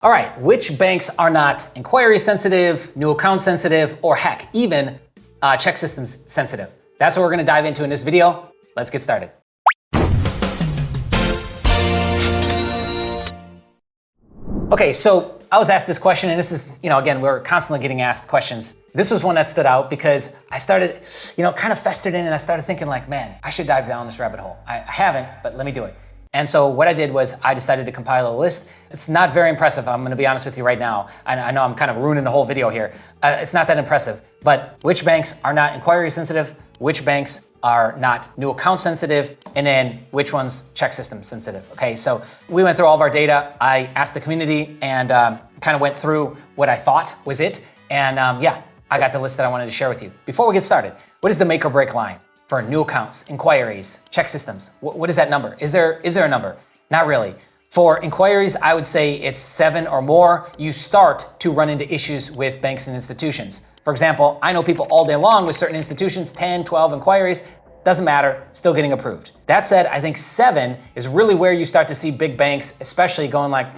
All right, which banks are not inquiry sensitive, new account sensitive, or heck, even check systems sensitive? That's what we're gonna dive into in this video. Let's get started. Okay, so I was asked this question, and this is, again, we're constantly getting asked questions. This was one that stood out because I started, kind of festered in, and I started thinking like, man, I should dive down this rabbit hole. I haven't, but let me do it. And so what I did was I decided to compile a list. It's not very impressive. I'm gonna be honest with you right now. I know I'm kind of ruining the whole video here. It's not that impressive, but which banks are not inquiry sensitive, which banks are not new account sensitive, and then which ones check system sensitive. Okay, so we went through all of our data. I asked the community and kind of went through what I thought was it. And yeah, I got the list that I wanted to share with you. Before we get started, what is the make or break line for new accounts, inquiries, check systems? What is that number? Is there a number? Not really. For inquiries, I would say it's 7 or more. You start to run into issues with banks and institutions. For example, I know people all day long with certain institutions, 10, 12 inquiries, doesn't matter, still getting approved. That said, I think 7 is really where you start to see big banks, especially going like,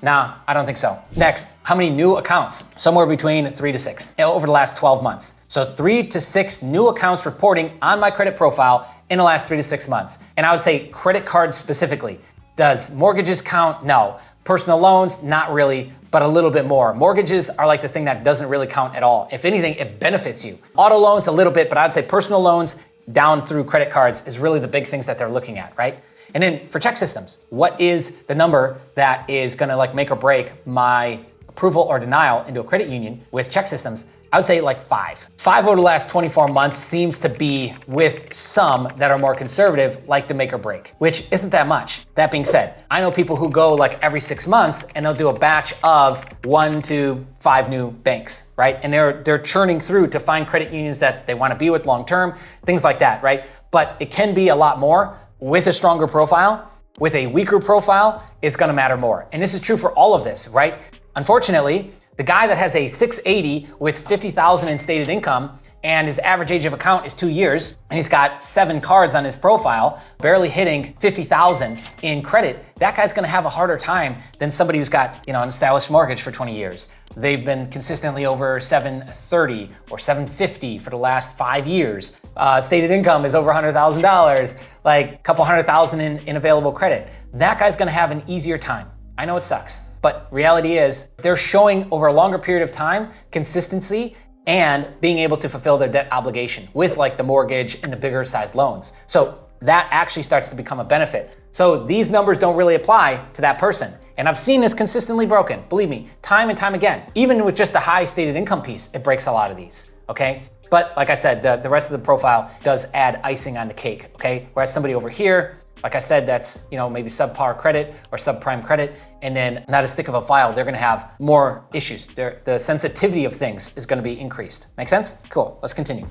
nah, I don't think so. Next, how many new accounts? Somewhere between 3 to 6 over the last 12 months. So 3 to 6 new accounts reporting on my credit profile in the last 3 to 6 months. And I would say credit cards specifically. Does mortgages count? No. Personal loans? Not really, but a little bit more. Mortgages are like the thing that doesn't really count at all. If anything, it benefits you. Auto loans a little bit, but I'd say personal loans down through credit cards is really the big things that they're looking at, right? And then for check systems, what is the number that is gonna like make or break my approval or denial into a credit union with check systems? I would say like 5. 5 over the last 24 months seems to be with some that are more conservative, like the make or break, which isn't that much. That being said, I know people who go like every 6 months and they'll do a batch of 1 to 5 new banks, right? And they're churning through to find credit unions that they wanna be with long-term, things like that, right? But it can be a lot more. With a stronger profile, with a weaker profile, is gonna matter more. And this is true for all of this, right? Unfortunately, the guy that has a 680 with 50,000 in stated income and his average age of account is 2 years, and he's got 7 cards on his profile, barely hitting 50,000 in credit, that guy's gonna have a harder time than somebody who's got, an established mortgage for 20 years. They've been consistently over 730 or 750 for the last 5 years. Stated income is over $100,000, like a couple $100,000 in available credit. That guy's gonna have an easier time. I know it sucks, but reality is they're showing over a longer period of time consistency and being able to fulfill their debt obligation with like the mortgage and the bigger sized loans. So that actually starts to become a benefit. So these numbers don't really apply to that person. And I've seen this consistently broken, believe me, time and time again. Even with just the high stated income piece, it breaks a lot of these, okay? But like I said, the rest of the profile does add icing on the cake, okay? Whereas somebody over here, like I said, that's maybe subpar credit or subprime credit, and then not as thick of a file, they're gonna have more issues. The sensitivity of things is gonna be increased. Make sense? Cool, let's continue.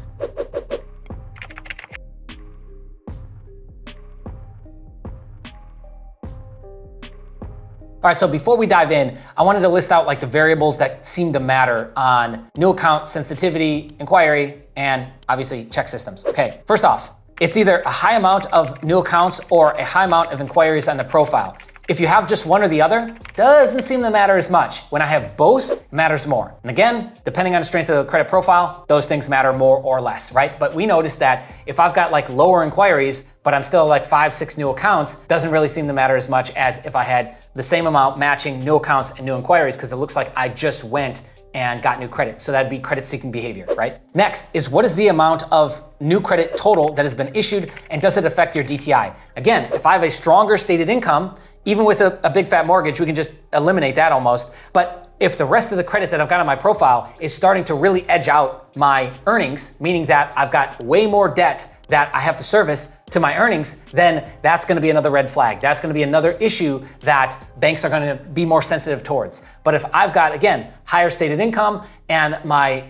All right, so before we dive in, I wanted to list out like the variables that seem to matter on new account sensitivity, inquiry, and obviously check systems. Okay, first off, it's either a high amount of new accounts or a high amount of inquiries on the profile. If you have just one or the other, doesn't seem to matter as much. When I have both, it matters more. And again, depending on the strength of the credit profile, those things matter more or less, right? But we noticed that if I've got like lower inquiries, but I'm still like 5, 6 new accounts, doesn't really seem to matter as much as if I had the same amount matching new accounts and new inquiries, because it looks like I just went and got new credit. So that'd be credit seeking behavior, right? Next is, what is the amount of new credit total that has been issued, and does it affect your DTI? Again, if I have a stronger stated income, even with a big fat mortgage, we can just eliminate that almost. But if the rest of the credit that I've got on my profile is starting to really edge out my earnings, meaning that I've got way more debt that I have to service to my earnings, then that's gonna be another red flag. That's gonna be another issue that banks are gonna be more sensitive towards. But if I've got, again, higher stated income and my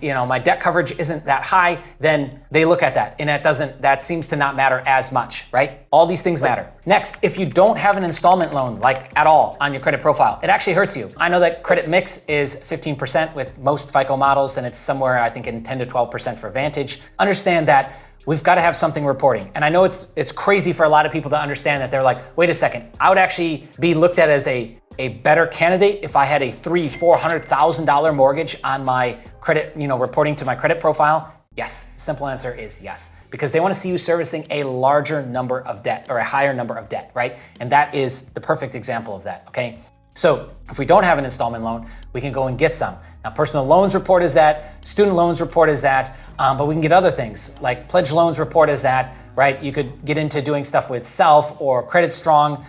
debt coverage isn't that high, then they look at that, and that seems to not matter as much, right? All these things matter. Next, if you don't have an installment loan, like at all on your credit profile, it actually hurts you. I know that credit mix is 15% with most FICO models, and it's somewhere, I think, in 10 to 12% for Vantage. Understand that we've got to have something reporting. And I know it's crazy for a lot of people to understand that. They're like, wait a second, I would actually be looked at as a a better candidate if I had a $300,000-$400,000 mortgage on my credit, reporting to my credit profile? Yes. Simple answer is yes, because they want to see you servicing a larger number of debt or a higher number of debt, right? And that is the perfect example of that, okay? So if we don't have an installment loan, we can go and get some. Now, personal loans report is that, student loans report is that, but we can get other things like pledge loans report is that, right? You could get into doing stuff with Self or Credit Strong.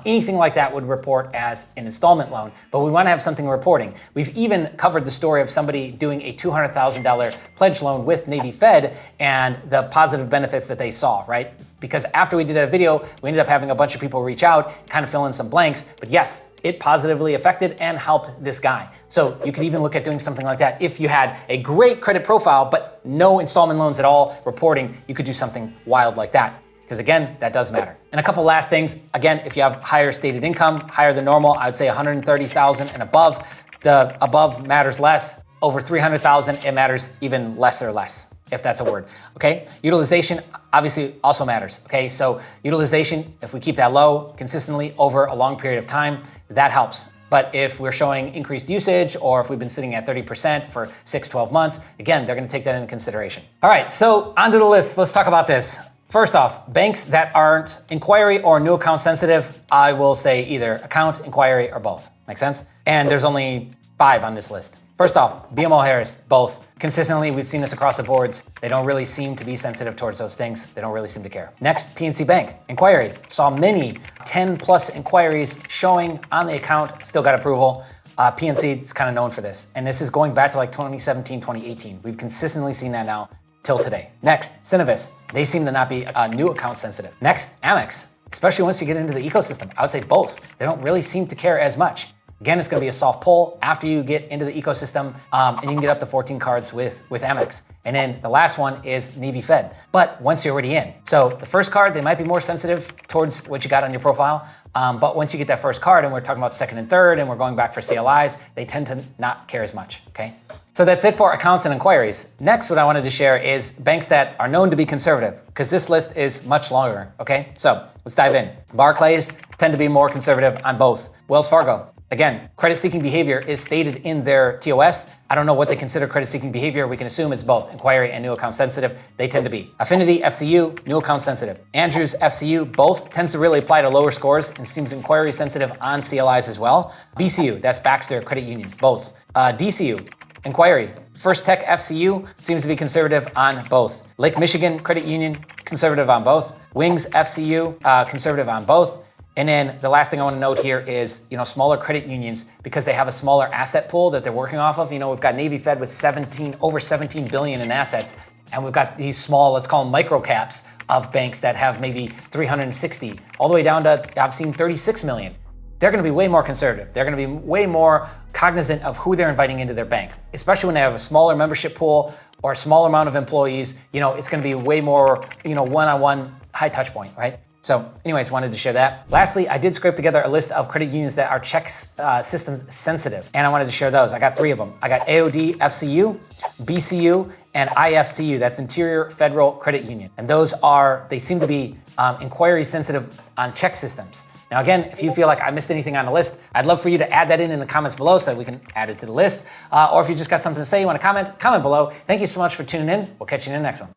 Anything like that would report as an installment loan, but we want to have something reporting. We've even covered the story of somebody doing a $200,000 pledge loan with Navy Fed and the positive benefits that they saw, right? Because after we did that video, we ended up having a bunch of people reach out, kind of fill in some blanks, but yes, it positively affected and helped this guy. So you could even look at doing something like that. If you had a great credit profile, but no installment loans at all reporting, you could do something wild like that. Because again, that does matter. And a couple last things. Again, if you have higher stated income, higher than normal, I would say 130,000 and above. The above matters less. Over 300,000, it matters even less or less, if that's a word, okay? Utilization obviously also matters, okay? So utilization, if we keep that low consistently over a long period of time, that helps. But if we're showing increased usage or if we've been sitting at 30% for 6-12 months, again, they're gonna take that into consideration. All right, so onto the list, let's talk about this. First off, banks that aren't inquiry or new account sensitive, I will say either account, inquiry, or both. Make sense? And there's only 5 on this list. First off, BMO Harris, both. Consistently, we've seen this across the boards. They don't really seem to be sensitive towards those things. They don't really seem to care. Next, PNC Bank, inquiry. Saw many 10 plus inquiries showing on the account, still got approval. PNC is kind of known for this. And this is going back to like 2017, 2018. We've consistently seen that now till today. Next, Synovis. They seem to not be new account sensitive. Next, Amex, especially once you get into the ecosystem. I would say both. They don't really seem to care as much. Again, it's gonna be a soft pull after you get into the ecosystem, and you can get up to 14 cards with Amex. And then the last one is Navy Fed, but once you're already in. So the first card, they might be more sensitive towards what you got on your profile, but once you get that first card, and we're talking about second and third, and we're going back for CLIs, they tend to not care as much, okay? So that's it for accounts and inquiries. Next, what I wanted to share is banks that are known to be conservative, because this list is much longer, okay? So let's dive in. Barclays tend to be more conservative on both. Wells Fargo, again, credit-seeking behavior is stated in their TOS. I don't know what they consider credit-seeking behavior. We can assume it's both inquiry and new account sensitive. They tend to be. Affinity, FCU, new account sensitive. Andrews, FCU, both tends to really apply to lower scores and seems inquiry sensitive on CLIs as well. BCU, that's Baxter Credit Union, both. DCU, inquiry. First Tech FCU seems to be conservative on both. Lake Michigan Credit Union, conservative on both. Wings FCU, conservative on both. And then the last thing I want to note here is, smaller credit unions, because they have a smaller asset pool that they're working off of. We've got Navy Fed with over 17 billion in assets. And we've got these small, let's call them micro caps of banks that have maybe 360, all the way down to, I've seen 36 million. They're going to be way more conservative. They're going to be way more cognizant of who they're inviting into their bank, especially when they have a smaller membership pool or a smaller amount of employees. It's going to be way more, one-on-one high touch point, right? So anyways, wanted to share that. Lastly, I did scrape together a list of credit unions that are check systems sensitive, and I wanted to share those. I got 3 of them. I got AOD FCU, BCU, and IFCU. That's Interior Federal Credit Union. And they seem to be inquiry sensitive on check systems. Now again, if you feel like I missed anything on the list, I'd love for you to add that in the comments below so that we can add it to the list. Or if you just got something to say, you want to comment below. Thank you so much for tuning in. We'll catch you in the next one.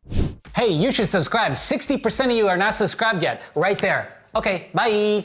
Hey, you should subscribe. 60% of you are not subscribed yet. Right there. Okay, bye.